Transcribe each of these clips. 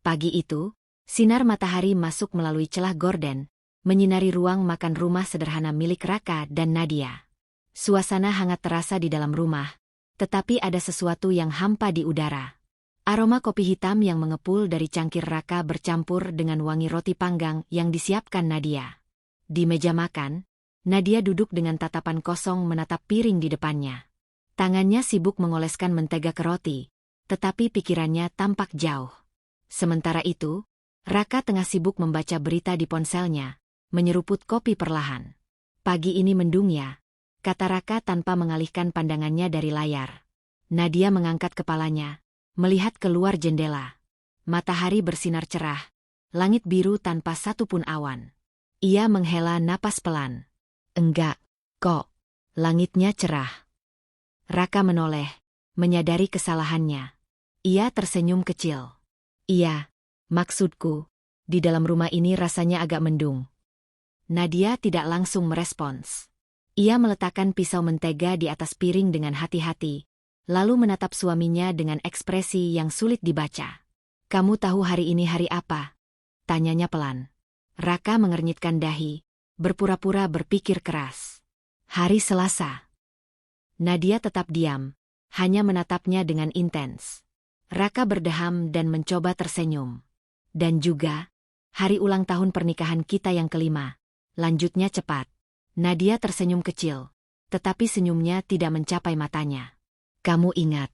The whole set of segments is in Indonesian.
Pagi itu, sinar matahari masuk melalui celah gorden, menyinari ruang makan rumah sederhana milik Raka dan Nadia. Suasana hangat terasa di dalam rumah, tetapi ada sesuatu yang hampa di udara. Aroma kopi hitam yang mengepul dari cangkir Raka bercampur dengan wangi roti panggang yang disiapkan Nadia. Di meja makan, Nadia duduk dengan tatapan kosong menatap piring di depannya. Tangannya sibuk mengoleskan mentega ke roti, tetapi pikirannya tampak jauh. Sementara itu, Raka tengah sibuk membaca berita di ponselnya, menyeruput kopi perlahan. Pagi ini mendung ya, kata Raka tanpa mengalihkan pandangannya dari layar. Nadia mengangkat kepalanya, melihat keluar jendela. Matahari bersinar cerah, langit biru tanpa satupun awan. Ia menghela napas pelan. Enggak, kok. Langitnya cerah. Raka menoleh, menyadari kesalahannya. Ia tersenyum kecil. Iya, maksudku, di dalam rumah ini rasanya agak mendung. Nadia tidak langsung merespons. Ia meletakkan pisau mentega di atas piring dengan hati-hati, lalu menatap suaminya dengan ekspresi yang sulit dibaca. Kamu tahu hari ini hari apa? Tanyanya pelan. Raka mengernyitkan dahi, berpura-pura berpikir keras. Hari Selasa. Nadia tetap diam, hanya menatapnya dengan intens. Raka berdeham dan mencoba tersenyum. Dan juga, hari ulang tahun pernikahan kita yang kelima. Lanjutnya cepat. Nadia tersenyum kecil, tetapi senyumnya tidak mencapai matanya. Kamu ingat?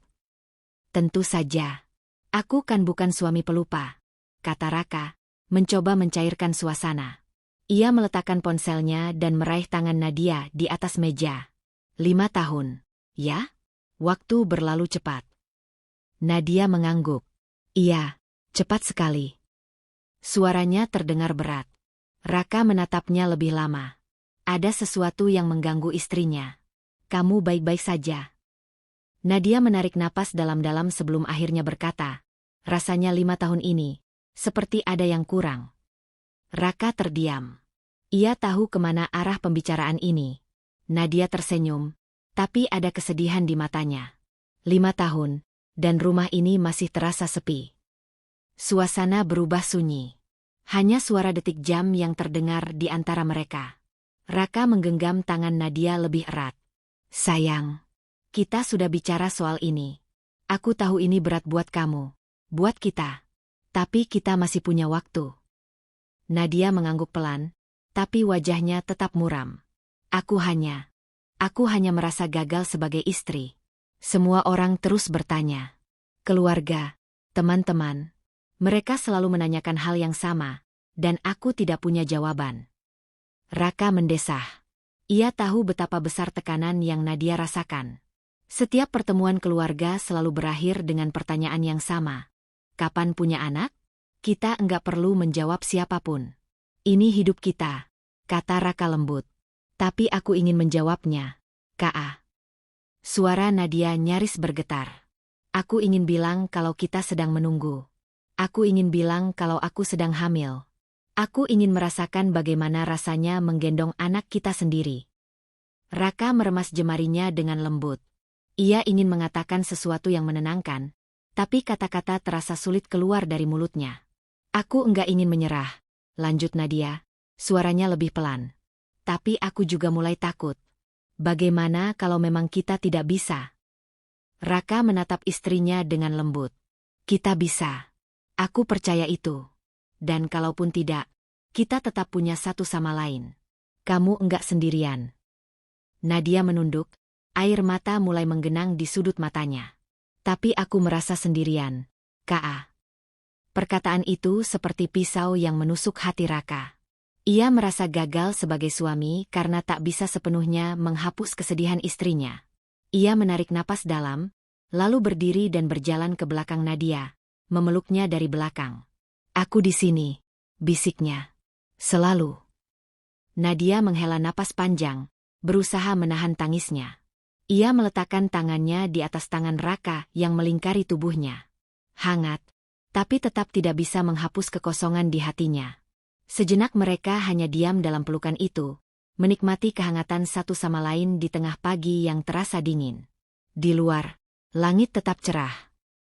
Tentu saja. Aku kan bukan suami pelupa, kata Raka, mencoba mencairkan suasana. Ia meletakkan ponselnya dan meraih tangan Nadia di atas meja. 5 tahun, ya? Waktu berlalu cepat. Nadia mengangguk. Iya, cepat sekali. Suaranya terdengar berat. Raka menatapnya lebih lama. Ada sesuatu yang mengganggu istrinya. Kamu baik-baik saja. Nadia menarik napas dalam-dalam sebelum akhirnya berkata, rasanya 5 tahun ini, seperti ada yang kurang. Raka terdiam. Ia tahu kemana arah pembicaraan ini. Nadia tersenyum, tapi ada kesedihan di matanya. 5 tahun, dan rumah ini masih terasa sepi. Suasana berubah sunyi. Hanya suara detik jam yang terdengar di antara mereka. Raka menggenggam tangan Nadia lebih erat. Sayang, kita sudah bicara soal ini. Aku tahu ini berat buat kamu, buat kita. Tapi kita masih punya waktu. Nadia mengangguk pelan, tapi wajahnya tetap muram. Aku hanya merasa gagal sebagai istri. Semua orang terus bertanya. Keluarga, teman-teman. Mereka selalu menanyakan hal yang sama, dan aku tidak punya jawaban. Raka mendesah. Ia tahu betapa besar tekanan yang Nadia rasakan. Setiap pertemuan keluarga selalu berakhir dengan pertanyaan yang sama. Kapan punya anak? Kita enggak perlu menjawab siapapun. Ini hidup kita, kata Raka lembut. Tapi aku ingin menjawabnya, Ka. Suara Nadia nyaris bergetar. Aku ingin bilang kalau kita sedang menunggu. Aku ingin bilang kalau aku sedang hamil. Aku ingin merasakan bagaimana rasanya menggendong anak kita sendiri. Raka meremas jemarinya dengan lembut. Ia ingin mengatakan sesuatu yang menenangkan, tapi kata-kata terasa sulit keluar dari mulutnya. Aku enggak ingin menyerah, lanjut Nadia, suaranya lebih pelan. Tapi aku juga mulai takut. Bagaimana kalau memang kita tidak bisa? Raka menatap istrinya dengan lembut. Kita bisa. Aku percaya itu. Dan kalaupun tidak, kita tetap punya satu sama lain. Kamu enggak sendirian. Nadia menunduk, air mata mulai menggenang di sudut matanya. Tapi aku merasa sendirian, Ka. Perkataan itu seperti pisau yang menusuk hati Raka. Ia merasa gagal sebagai suami karena tak bisa sepenuhnya menghapus kesedihan istrinya. Ia menarik napas dalam, lalu berdiri dan berjalan ke belakang Nadia, memeluknya dari belakang. Aku di sini, bisiknya. Selalu. Nadia menghela napas panjang, berusaha menahan tangisnya. Ia meletakkan tangannya di atas tangan Raka yang melingkari tubuhnya. Hangat, tapi tetap tidak bisa menghapus kekosongan di hatinya. Sejenak mereka hanya diam dalam pelukan itu, menikmati kehangatan satu sama lain di tengah pagi yang terasa dingin. Di luar, langit tetap cerah.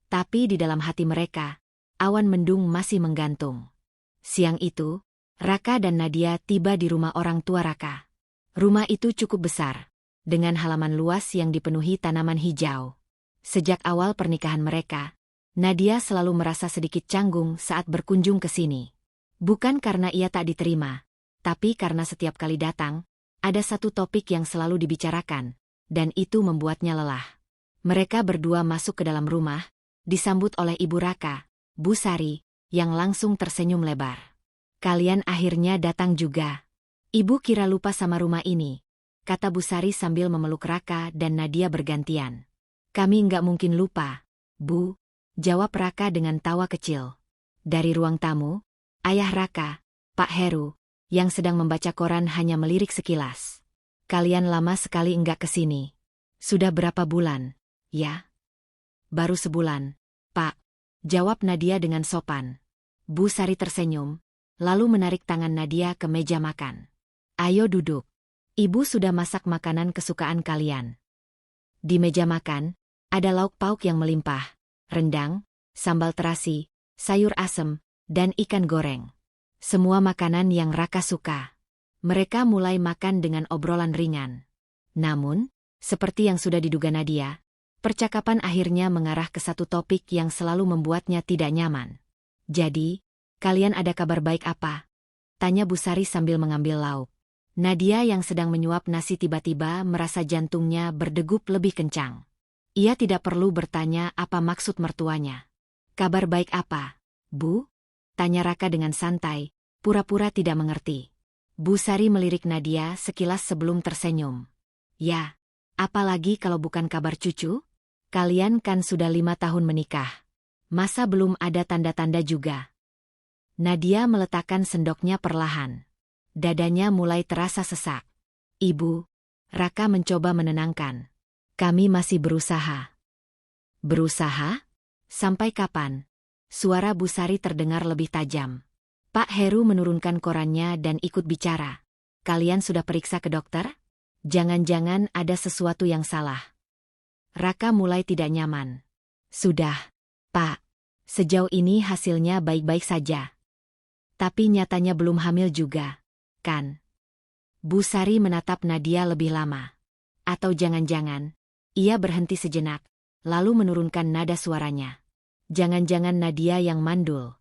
Tapi di dalam hati mereka, awan mendung masih menggantung. Siang itu, Raka dan Nadia tiba di rumah orang tua Raka. Rumah itu cukup besar, dengan halaman luas yang dipenuhi tanaman hijau. Sejak awal pernikahan mereka, Nadia selalu merasa sedikit canggung saat berkunjung ke sini. Bukan karena ia tak diterima, tapi karena setiap kali datang, ada satu topik yang selalu dibicarakan, dan itu membuatnya lelah. Mereka berdua masuk ke dalam rumah, disambut oleh Ibu Raka, Bu Sari, yang langsung tersenyum lebar. "Kalian akhirnya datang juga. Ibu kira lupa sama rumah ini," kata Bu Sari sambil memeluk Raka dan Nadia bergantian. "Kami nggak mungkin lupa, Bu," jawab Raka dengan tawa kecil. Dari ruang tamu, ayah Raka, Pak Heru, yang sedang membaca koran hanya melirik sekilas. "Kalian lama sekali enggak ke sini. Sudah berapa bulan?" "Ya, baru sebulan, Pak," jawab Nadia dengan sopan. Bu Sari tersenyum, lalu menarik tangan Nadia ke meja makan. "Ayo duduk. Ibu sudah masak makanan kesukaan kalian." Di meja makan, ada lauk pauk yang melimpah, rendang, sambal terasi, sayur asem, dan ikan goreng. Semua makanan yang Raka suka. Mereka mulai makan dengan obrolan ringan. Namun, seperti yang sudah diduga Nadia, percakapan akhirnya mengarah ke satu topik yang selalu membuatnya tidak nyaman. "Jadi, kalian ada kabar baik apa?" tanya Bu Sari sambil mengambil lauk. Nadia yang sedang menyuap nasi tiba-tiba merasa jantungnya berdegup lebih kencang. Ia tidak perlu bertanya apa maksud mertuanya. "Kabar baik apa, Bu?" tanya Raka dengan santai, pura-pura tidak mengerti. Bu Sari melirik Nadia sekilas sebelum tersenyum. "Ya, apalagi kalau bukan kabar cucu? Kalian kan sudah 5 tahun menikah. Masa belum ada tanda-tanda juga?" Nadia meletakkan sendoknya perlahan. Dadanya mulai terasa sesak. "Ibu," Raka mencoba menenangkan. "Kami masih berusaha." "Berusaha? Sampai kapan?" Suara Bu Sari terdengar lebih tajam. Pak Heru menurunkan korannya dan ikut bicara. "Kalian sudah periksa ke dokter? Jangan-jangan ada sesuatu yang salah." Raka mulai tidak nyaman. "Sudah, Pak. Sejauh ini hasilnya baik-baik saja. Tapi nyatanya belum hamil juga, kan?" Bu Sari menatap Nadia lebih lama. Atau jangan-jangan, ia berhenti sejenak, lalu menurunkan nada suaranya. "Jangan-jangan Nadia yang mandul."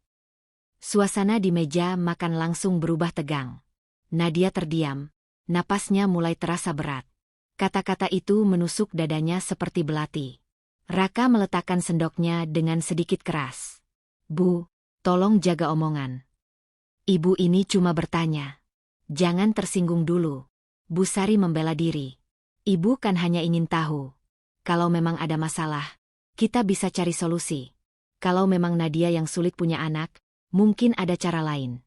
Suasana di meja makan langsung berubah tegang. Nadia terdiam, napasnya mulai terasa berat. Kata-kata itu menusuk dadanya seperti belati. Raka meletakkan sendoknya dengan sedikit keras. "Bu, tolong jaga omongan. Ibu ini cuma bertanya. Jangan tersinggung dulu." Bu Sari membela diri. "Ibu kan hanya ingin tahu. Kalau memang ada masalah, kita bisa cari solusi. Kalau memang Nadia yang sulit punya anak, mungkin ada cara lain."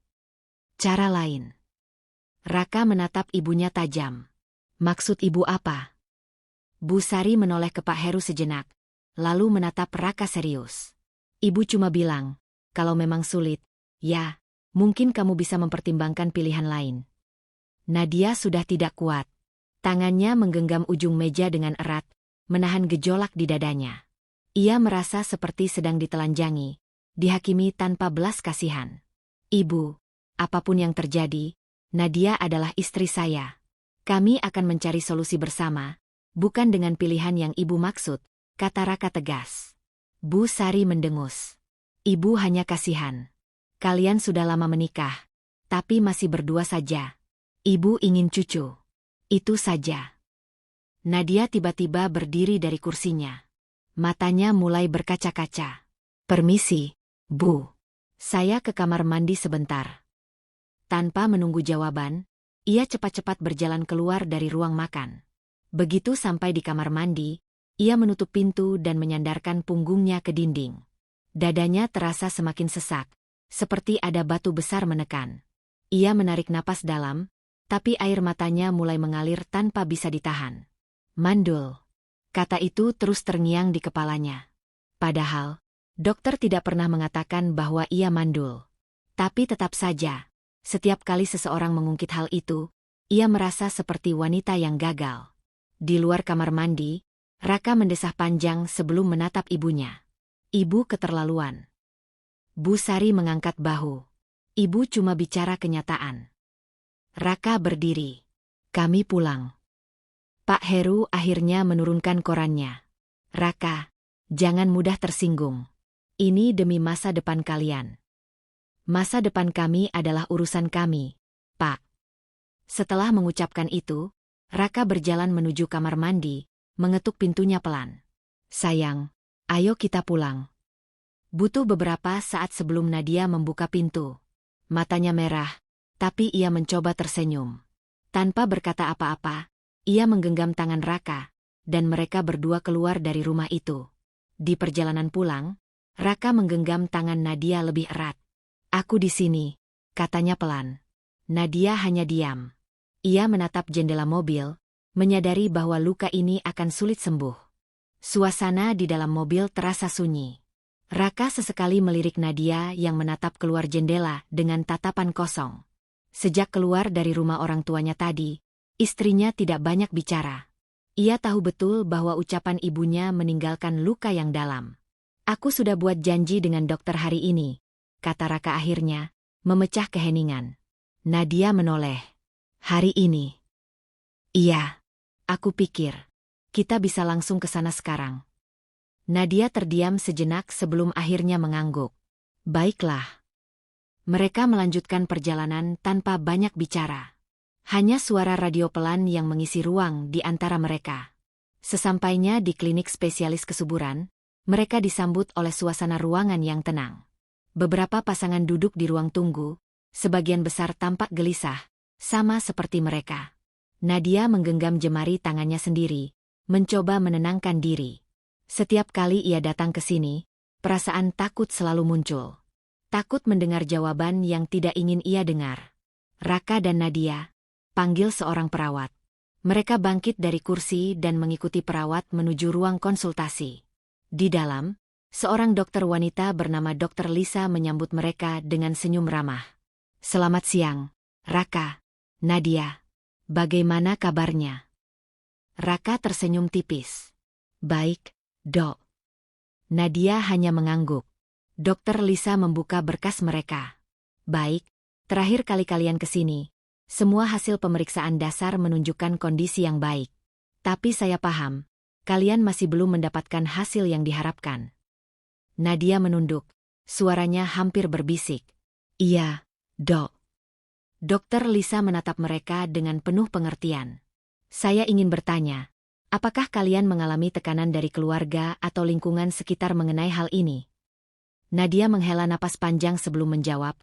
"Cara lain?" Raka menatap ibunya tajam. "Maksud ibu apa?" Bu Sari menoleh ke Pak Heru sejenak, lalu menatap Raka serius. "Ibu cuma bilang, kalau memang sulit, ya, mungkin kamu bisa mempertimbangkan pilihan lain." Nadia sudah tidak kuat. Tangannya menggenggam ujung meja dengan erat, menahan gejolak di dadanya. Ia merasa seperti sedang ditelanjangi, dihakimi tanpa belas kasihan. "Ibu, apapun yang terjadi, Nadia adalah istri saya. Kami akan mencari solusi bersama, bukan dengan pilihan yang ibu maksud," kata Raka tegas. Bu Sari mendengus. "Ibu hanya kasihan. Kalian sudah lama menikah, tapi masih berdua saja. Ibu ingin cucu. Itu saja." Nadia tiba-tiba berdiri dari kursinya. Matanya mulai berkaca-kaca. "Permisi, Bu. Saya ke kamar mandi sebentar." Tanpa menunggu jawaban, ia cepat-cepat berjalan keluar dari ruang makan. Begitu sampai di kamar mandi, ia menutup pintu dan menyandarkan punggungnya ke dinding. Dadanya terasa semakin sesak, seperti ada batu besar menekan. Ia menarik napas dalam, tapi air matanya mulai mengalir tanpa bisa ditahan. "Mandul." Kata itu terus terngiang di kepalanya. Padahal, dokter tidak pernah mengatakan bahwa ia mandul. Tapi tetap saja, setiap kali seseorang mengungkit hal itu, ia merasa seperti wanita yang gagal. Di luar kamar mandi, Raka mendesah panjang sebelum menatap ibunya. "Ibu keterlaluan. Bu Sari mengangkat bahu. Ibu cuma bicara kenyataan. Raka berdiri. Kami pulang. Pak Heru akhirnya menurunkan korannya. Raka, jangan mudah tersinggung. Ini demi masa depan kalian. Masa depan kami adalah urusan kami, Pak. Setelah mengucapkan itu, Raka berjalan menuju kamar mandi, mengetuk pintunya pelan. Sayang, ayo kita pulang. Butuh beberapa saat sebelum Nadia membuka pintu. Matanya merah, tapi ia mencoba tersenyum. Tanpa berkata apa-apa, ia menggenggam tangan Raka, dan mereka berdua keluar dari rumah itu. Di perjalanan pulang, Raka menggenggam tangan Nadia lebih erat. Aku di sini, katanya pelan. Nadia hanya diam. Ia menatap jendela mobil, menyadari bahwa luka ini akan sulit sembuh. Suasana di dalam mobil terasa sunyi. Raka sesekali melirik Nadia yang menatap keluar jendela dengan tatapan kosong. Sejak keluar dari rumah orang tuanya tadi, istrinya tidak banyak bicara. Ia tahu betul bahwa ucapan ibunya meninggalkan luka yang dalam. Aku sudah buat janji dengan dokter hari ini, kata Raka akhirnya, memecah keheningan. Nadia menoleh. Hari ini? Iya. Aku pikir, kita bisa langsung ke sana sekarang. Nadia terdiam sejenak sebelum akhirnya mengangguk. Baiklah. Mereka melanjutkan perjalanan tanpa banyak bicara. Hanya suara radio pelan yang mengisi ruang di antara mereka. Sesampainya di klinik spesialis kesuburan, mereka disambut oleh suasana ruangan yang tenang. Beberapa pasangan duduk di ruang tunggu, sebagian besar tampak gelisah, sama seperti mereka. Nadia menggenggam jemari tangannya sendiri, mencoba menenangkan diri. Setiap kali ia datang ke sini, perasaan takut selalu muncul. Takut mendengar jawaban yang tidak ingin ia dengar. Raka dan Nadia, panggil seorang perawat. Mereka bangkit dari kursi dan mengikuti perawat menuju ruang konsultasi. Di dalam, seorang dokter wanita bernama Dr. Lisa menyambut mereka dengan senyum ramah. Selamat siang, Raka, Nadia. Bagaimana kabarnya? Raka tersenyum tipis. Baik, Dok. Nadia hanya mengangguk. Dokter Lisa membuka berkas mereka. Baik, terakhir kali kalian ke sini, semua hasil pemeriksaan dasar menunjukkan kondisi yang baik. Tapi saya paham, kalian masih belum mendapatkan hasil yang diharapkan. Nadia menunduk, suaranya hampir berbisik. Iya, Dok. Dokter Lisa menatap mereka dengan penuh pengertian. Saya ingin bertanya, apakah kalian mengalami tekanan dari keluarga atau lingkungan sekitar mengenai hal ini? Nadia menghela napas panjang sebelum menjawab,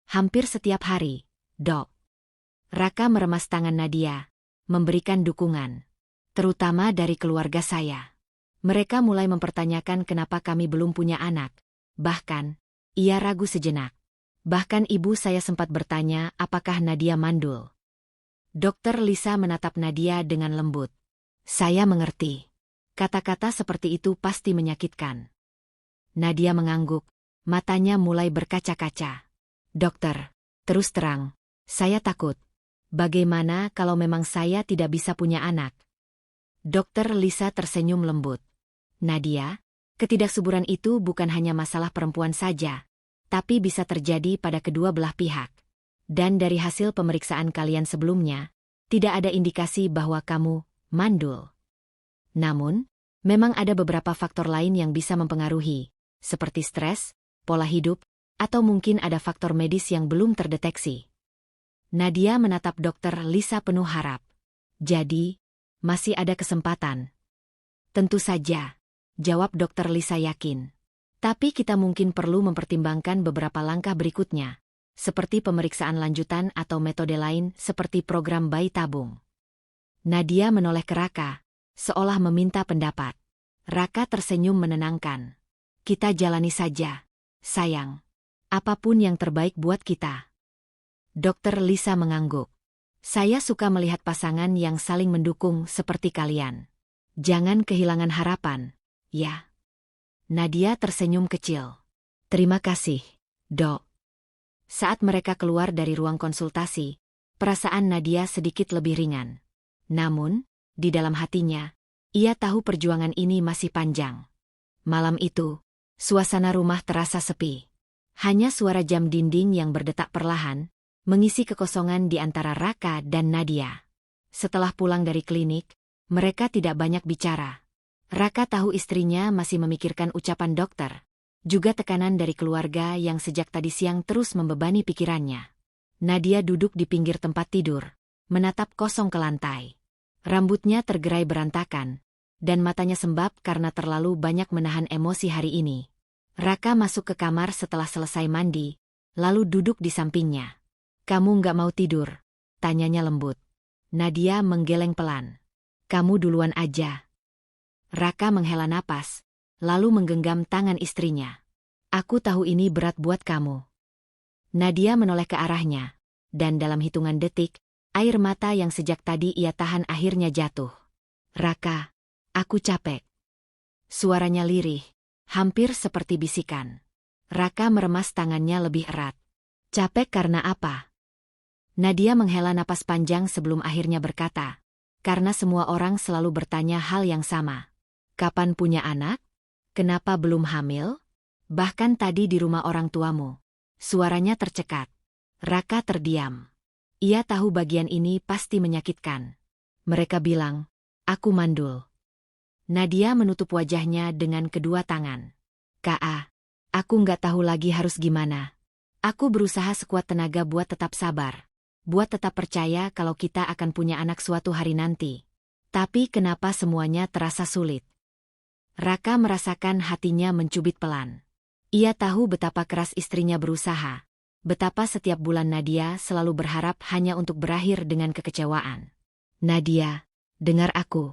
hampir setiap hari, Dok. Raka meremas tangan Nadia, memberikan dukungan. Terutama dari keluarga saya. Mereka mulai mempertanyakan kenapa kami belum punya anak. Bahkan, ia ragu sejenak. Bahkan ibu saya sempat bertanya apakah Nadia mandul. Dokter Lisa menatap Nadia dengan lembut. Saya mengerti. Kata-kata seperti itu pasti menyakitkan. Nadia mengangguk, matanya mulai berkaca-kaca. Dokter, terus terang, saya takut. Bagaimana kalau memang saya tidak bisa punya anak? Dokter Lisa tersenyum lembut. Nadia, ketidaksuburan itu bukan hanya masalah perempuan saja, tapi bisa terjadi pada kedua belah pihak. Dan dari hasil pemeriksaan kalian sebelumnya, tidak ada indikasi bahwa kamu mandul. Namun, memang ada beberapa faktor lain yang bisa mempengaruhi, seperti stres, pola hidup, atau mungkin ada faktor medis yang belum terdeteksi. Nadia menatap Dokter Lisa penuh harap. Jadi, masih ada kesempatan. Tentu saja, jawab Dokter Lisa yakin. Tapi kita mungkin perlu mempertimbangkan beberapa langkah berikutnya, seperti pemeriksaan lanjutan atau metode lain seperti program bayi tabung. Nadia menoleh ke Raka, seolah meminta pendapat. Raka tersenyum menenangkan. Kita jalani saja, sayang. Apapun yang terbaik buat kita. Dokter Lisa mengangguk. Saya suka melihat pasangan yang saling mendukung seperti kalian. Jangan kehilangan harapan, ya. Nadia tersenyum kecil. Terima kasih, Dok. Saat mereka keluar dari ruang konsultasi, perasaan Nadia sedikit lebih ringan. Namun, di dalam hatinya, ia tahu perjuangan ini masih panjang. Malam itu, suasana rumah terasa sepi. Hanya suara jam dinding yang berdetak perlahan, mengisi kekosongan di antara Raka dan Nadia. Setelah pulang dari klinik, mereka tidak banyak bicara. Raka tahu istrinya masih memikirkan ucapan dokter, juga tekanan dari keluarga yang sejak tadi siang terus membebani pikirannya. Nadia duduk di pinggir tempat tidur, menatap kosong ke lantai. Rambutnya tergerai berantakan, dan matanya sembab karena terlalu banyak menahan emosi hari ini. Raka masuk ke kamar setelah selesai mandi, lalu duduk di sampingnya. "Kamu nggak mau tidur?" tanyanya lembut. Nadia menggeleng pelan. "Kamu duluan aja." Raka menghela napas, lalu menggenggam tangan istrinya. "Aku tahu ini berat buat kamu." Nadia menoleh ke arahnya, dan dalam hitungan detik, air mata yang sejak tadi ia tahan akhirnya jatuh. "Raka, aku capek." Suaranya lirih, hampir seperti bisikan. Raka meremas tangannya lebih erat. "Capek karena apa?" Nadia menghela napas panjang sebelum akhirnya berkata, "Karena semua orang selalu bertanya hal yang sama. Kapan punya anak? Kenapa belum hamil? Bahkan tadi di rumah orang tuamu." Suaranya tercekat. Raka terdiam. Ia tahu bagian ini pasti menyakitkan. Mereka bilang, "Aku mandul." Nadia menutup wajahnya dengan kedua tangan. "Kak, aku nggak tahu lagi harus gimana. Aku berusaha sekuat tenaga buat tetap sabar. Buat tetap percaya kalau kita akan punya anak suatu hari nanti. Tapi kenapa semuanya terasa sulit?" Raka merasakan hatinya mencubit pelan. Ia tahu betapa keras istrinya berusaha, betapa setiap bulan Nadia selalu berharap hanya untuk berakhir dengan kekecewaan. "Nadia, dengar aku."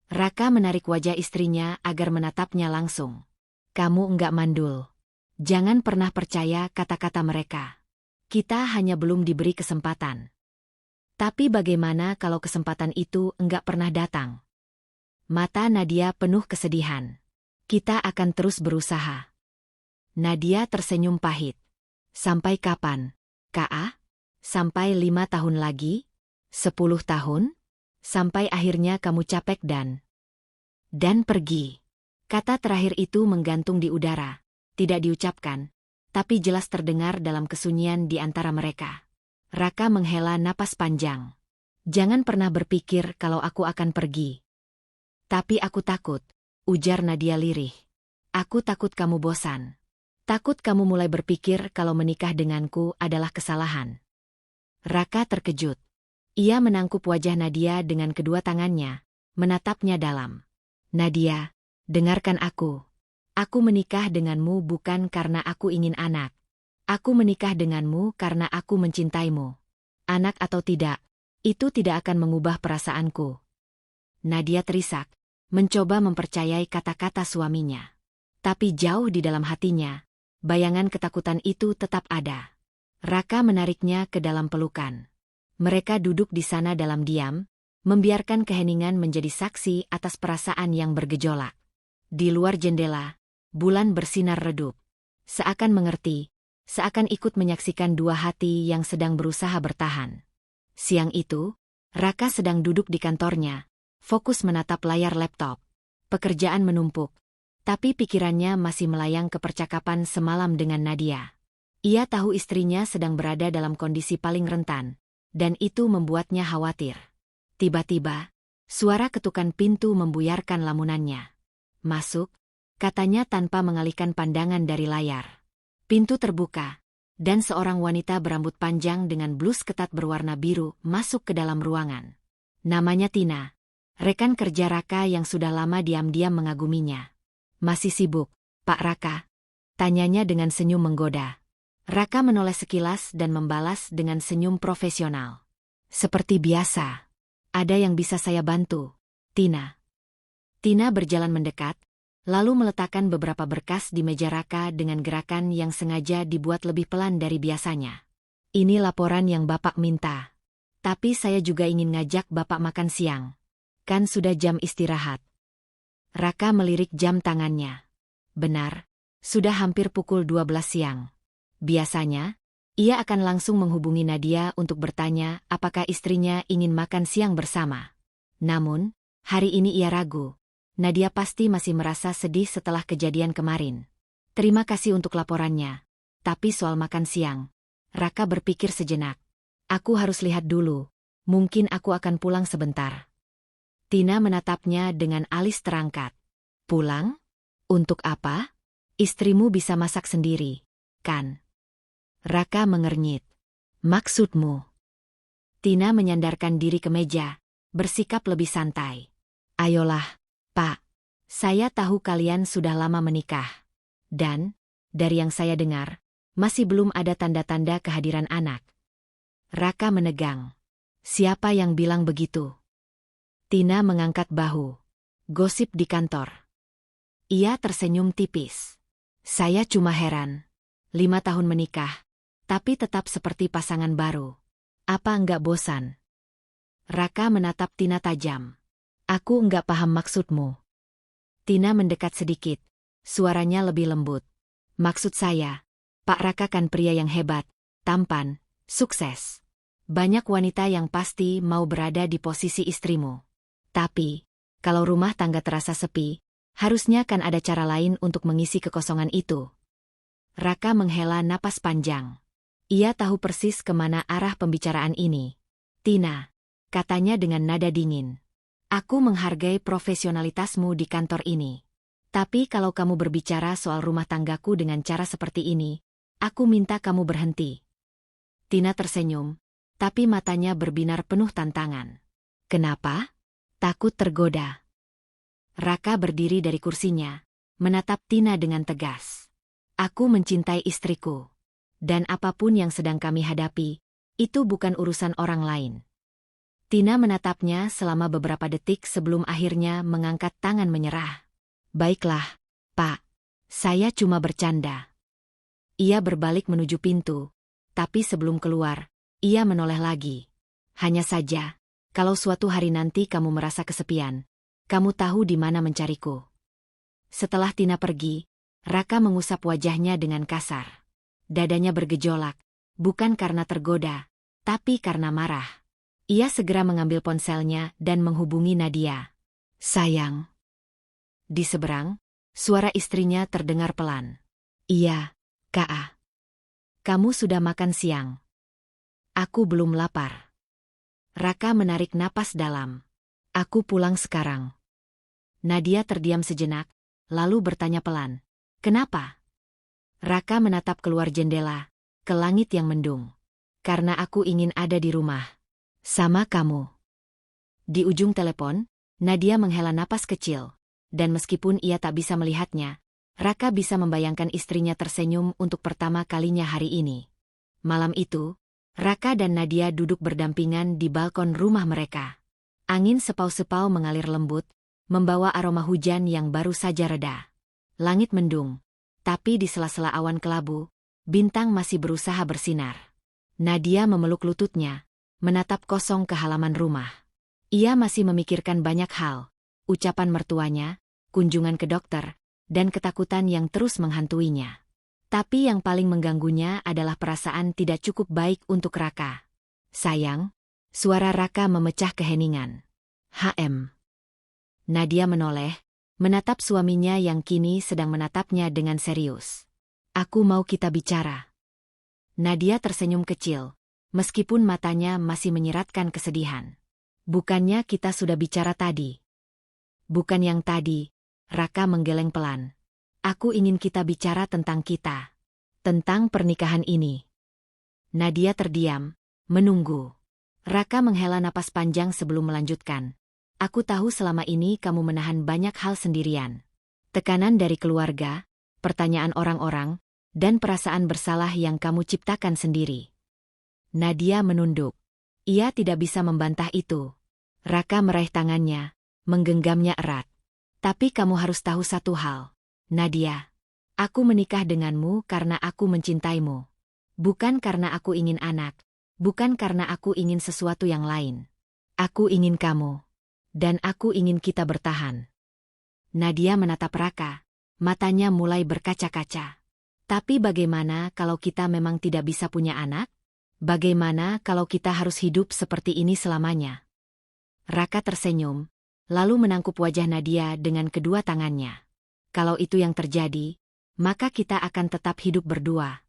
Raka menarik wajah istrinya agar menatapnya langsung. "Kamu enggak mandul. Jangan pernah percaya kata-kata mereka. Kita hanya belum diberi kesempatan." "Tapi bagaimana kalau kesempatan itu enggak pernah datang?" Mata Nadia penuh kesedihan. "Kita akan terus berusaha." Nadia tersenyum pahit. "Sampai kapan, Kak? Sampai 5 tahun lagi? 10 tahun? Sampai akhirnya kamu capek dan pergi." Kata terakhir itu menggantung di udara, tidak diucapkan, tapi jelas terdengar dalam kesunyian di antara mereka. Raka menghela napas panjang. "Jangan pernah berpikir kalau aku akan pergi." "Tapi aku takut," ujar Nadia lirih. "Aku takut kamu bosan. Takut kamu mulai berpikir kalau menikah denganku adalah kesalahan." Raka terkejut. Ia menangkup wajah Nadia dengan kedua tangannya, menatapnya dalam. "Nadia, dengarkan aku. Aku menikah denganmu bukan karena aku ingin anak. Aku menikah denganmu karena aku mencintaimu. Anak atau tidak, itu tidak akan mengubah perasaanku." Nadia terisak, mencoba mempercayai kata-kata suaminya. Tapi jauh di dalam hatinya, bayangan ketakutan itu tetap ada. Raka menariknya ke dalam pelukan. Mereka duduk di sana dalam diam, membiarkan keheningan menjadi saksi atas perasaan yang bergejolak. Di luar jendela, bulan bersinar redup. Seakan mengerti, seakan ikut menyaksikan dua hati yang sedang berusaha bertahan. Siang itu, Raka sedang duduk di kantornya, fokus menatap layar laptop. Pekerjaan menumpuk, tapi pikirannya masih melayang ke percakapan semalam dengan Nadia. Ia tahu istrinya sedang berada dalam kondisi paling rentan, dan itu membuatnya khawatir. Tiba-tiba, suara ketukan pintu membuyarkan lamunannya. "Masuk," katanya tanpa mengalihkan pandangan dari layar. Pintu terbuka, dan seorang wanita berambut panjang dengan blus ketat berwarna biru masuk ke dalam ruangan. Namanya Tina, rekan kerja Raka yang sudah lama diam-diam mengaguminya. "Masih sibuk, Pak Raka?" tanyanya dengan senyum menggoda. Raka menoleh sekilas dan membalas dengan senyum profesional. "Seperti biasa. Ada yang bisa saya bantu, Tina?" Tina berjalan mendekat, lalu meletakkan beberapa berkas di meja Raka dengan gerakan yang sengaja dibuat lebih pelan dari biasanya. "Ini laporan yang Bapak minta. Tapi saya juga ingin ngajak Bapak makan siang. Kan sudah jam istirahat." Raka melirik jam tangannya. Benar, sudah hampir pukul 12 siang. Biasanya, ia akan langsung menghubungi Nadia untuk bertanya apakah istrinya ingin makan siang bersama. Namun, hari ini ia ragu. Nadia pasti masih merasa sedih setelah kejadian kemarin. "Terima kasih untuk laporannya. tapi soal makan siang. Raka berpikir sejenak. Aku harus lihat dulu. Mungkin aku akan pulang sebentar. Tina menatapnya dengan alis terangkat. Pulang? Untuk apa? Istrimu bisa masak sendiri, kan? Raka mengernyit. Maksudmu? Tina menyandarkan diri ke meja, bersikap lebih santai. Ayolah, Pak. Saya tahu kalian sudah lama menikah. Dan, dari yang saya dengar, masih belum ada tanda-tanda kehadiran anak. Raka menegang. Siapa yang bilang begitu? Tina mengangkat bahu. Gosip di kantor. Ia tersenyum tipis. Saya cuma heran. 5 tahun menikah, tapi tetap seperti pasangan baru. Apa enggak bosan? Raka menatap Tina tajam. Aku enggak paham maksudmu. Tina mendekat sedikit. Suaranya lebih lembut. Maksud saya, Pak Raka kan pria yang hebat, tampan, sukses. Banyak wanita yang pasti mau berada di posisi istrimu. Tapi, kalau rumah tangga terasa sepi, harusnya kan ada cara lain untuk mengisi kekosongan itu. Raka menghela napas panjang. Ia tahu persis kemana arah pembicaraan ini. Tina, katanya dengan nada dingin. Aku menghargai profesionalitasmu di kantor ini. Tapi kalau kamu berbicara soal rumah tanggaku dengan cara seperti ini, aku minta kamu berhenti. Tina tersenyum, tapi matanya berbinar penuh tantangan. Kenapa? Takut tergoda. Raka berdiri dari kursinya, menatap Tina dengan tegas. Aku mencintai istriku. Dan apapun yang sedang kami hadapi, itu bukan urusan orang lain. Tina menatapnya selama beberapa detik sebelum akhirnya mengangkat tangan menyerah. Baiklah, Pak. Saya cuma bercanda. Ia berbalik menuju pintu, tapi sebelum keluar, ia menoleh lagi. Hanya saja, kalau suatu hari nanti kamu merasa kesepian, kamu tahu di mana mencariku. Setelah Tina pergi, Raka mengusap wajahnya dengan kasar. Dadanya bergejolak, bukan karena tergoda, tapi karena marah. Ia segera mengambil ponselnya dan menghubungi Nadia. Sayang. Di seberang, suara istrinya terdengar pelan. Iya, Kak. Kamu sudah makan siang? Aku belum lapar. Raka menarik napas dalam. Aku pulang sekarang. Nadia terdiam sejenak, lalu bertanya pelan. Kenapa? Raka menatap keluar jendela, ke langit yang mendung. Karena aku ingin ada di rumah. Sama kamu. Di ujung telepon, Nadia menghela napas kecil. Dan meskipun ia tak bisa melihatnya, Raka bisa membayangkan istrinya tersenyum untuk pertama kalinya hari ini. Malam itu, Raka dan Nadia duduk berdampingan di balkon rumah mereka. Angin sepau-sepau mengalir lembut, membawa aroma hujan yang baru saja reda. Langit mendung. Tapi di sela-sela awan kelabu, bintang masih berusaha bersinar. Nadia memeluk lututnya, menatap kosong ke halaman rumah. Ia masih memikirkan banyak hal, ucapan mertuanya, kunjungan ke dokter, dan ketakutan yang terus menghantuinya. Tapi yang paling mengganggunya adalah perasaan tidak cukup baik untuk Raka. Sayang, suara Raka memecah keheningan. Nadia menoleh, menatap suaminya yang kini sedang menatapnya dengan serius. Aku mau kita bicara. Nadia tersenyum kecil, meskipun matanya masih menyiratkan kesedihan. Bukannya kita sudah bicara tadi? Bukan yang tadi, Raka menggeleng pelan. Aku ingin kita bicara tentang kita. Tentang pernikahan ini. Nadia terdiam, menunggu. Raka menghela napas panjang sebelum melanjutkan. Aku tahu selama ini kamu menahan banyak hal sendirian. Tekanan dari keluarga, pertanyaan orang-orang, dan perasaan bersalah yang kamu ciptakan sendiri. Nadia menunduk. Ia tidak bisa membantah itu. Raka meraih tangannya, menggenggamnya erat. Tapi kamu harus tahu satu hal, Nadia. Aku menikah denganmu karena aku mencintaimu. Bukan karena aku ingin anak, bukan karena aku ingin sesuatu yang lain. Aku ingin kamu. Dan aku ingin kita bertahan. Nadia menatap Raka, matanya mulai berkaca-kaca. Tapi bagaimana kalau kita memang tidak bisa punya anak? Bagaimana kalau kita harus hidup seperti ini selamanya? Raka tersenyum, lalu menangkup wajah Nadia dengan kedua tangannya. Kalau itu yang terjadi, maka kita akan tetap hidup berdua.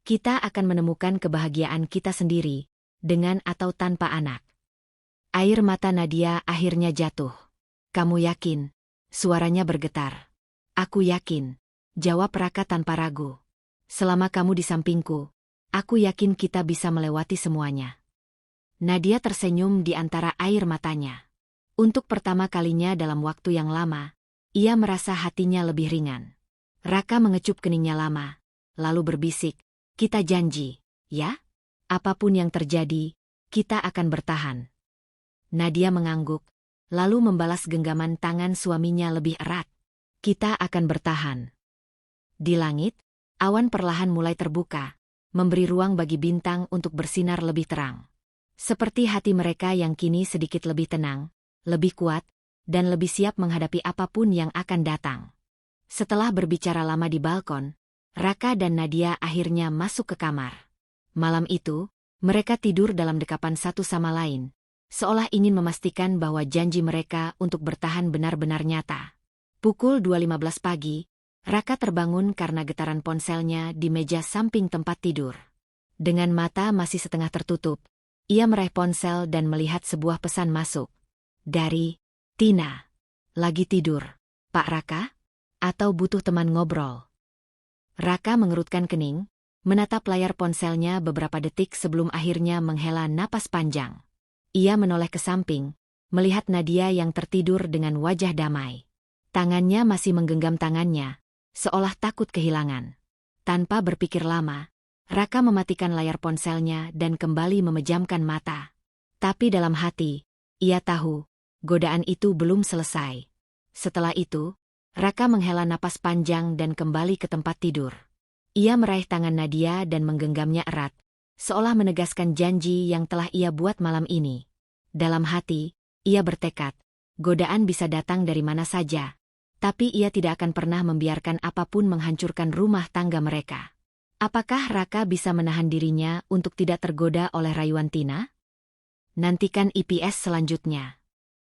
Kita akan menemukan kebahagiaan kita sendiri, dengan atau tanpa anak. Air mata Nadia akhirnya jatuh. Kamu yakin? Suaranya bergetar. Aku yakin, jawab Raka tanpa ragu. Selama kamu di sampingku, aku yakin kita bisa melewati semuanya. Nadia tersenyum di antara air matanya. Untuk pertama kalinya dalam waktu yang lama, ia merasa hatinya lebih ringan. Raka mengecup keningnya lama, lalu berbisik, kita janji, ya? Apapun yang terjadi, kita akan bertahan. Nadia mengangguk, lalu membalas genggaman tangan suaminya lebih erat. Kita akan bertahan. Di langit, awan perlahan mulai terbuka, memberi ruang bagi bintang untuk bersinar lebih terang. Seperti hati mereka yang kini sedikit lebih tenang, lebih kuat, dan lebih siap menghadapi apapun yang akan datang. Setelah berbicara lama di balkon, Raka dan Nadia akhirnya masuk ke kamar. Malam itu, mereka tidur dalam dekapan satu sama lain, seolah ingin memastikan bahwa janji mereka untuk bertahan benar-benar nyata. Pukul 2.15 pagi, Raka terbangun karena getaran ponselnya di meja samping tempat tidur. Dengan mata masih setengah tertutup, ia meraih ponsel dan melihat sebuah pesan masuk. Dari Tina. Lagi tidur, Pak Raka? Atau butuh teman ngobrol? Raka mengerutkan kening, menatap layar ponselnya beberapa detik sebelum akhirnya menghela napas panjang. Ia menoleh ke samping, melihat Nadia yang tertidur dengan wajah damai. Tangannya masih menggenggam tangannya, seolah takut kehilangan. Tanpa berpikir lama, Raka mematikan layar ponselnya dan kembali memejamkan mata. Tapi dalam hati, ia tahu, godaan itu belum selesai. Setelah itu, Raka menghela napas panjang dan kembali ke tempat tidur. Ia meraih tangan Nadia dan menggenggamnya erat, seolah menegaskan janji yang telah ia buat malam ini. Dalam hati, ia bertekad, godaan bisa datang dari mana saja, tapi ia tidak akan pernah membiarkan apapun menghancurkan rumah tangga mereka. Apakah Raka bisa menahan dirinya untuk tidak tergoda oleh rayuan Tina? Nantikan IPS selanjutnya.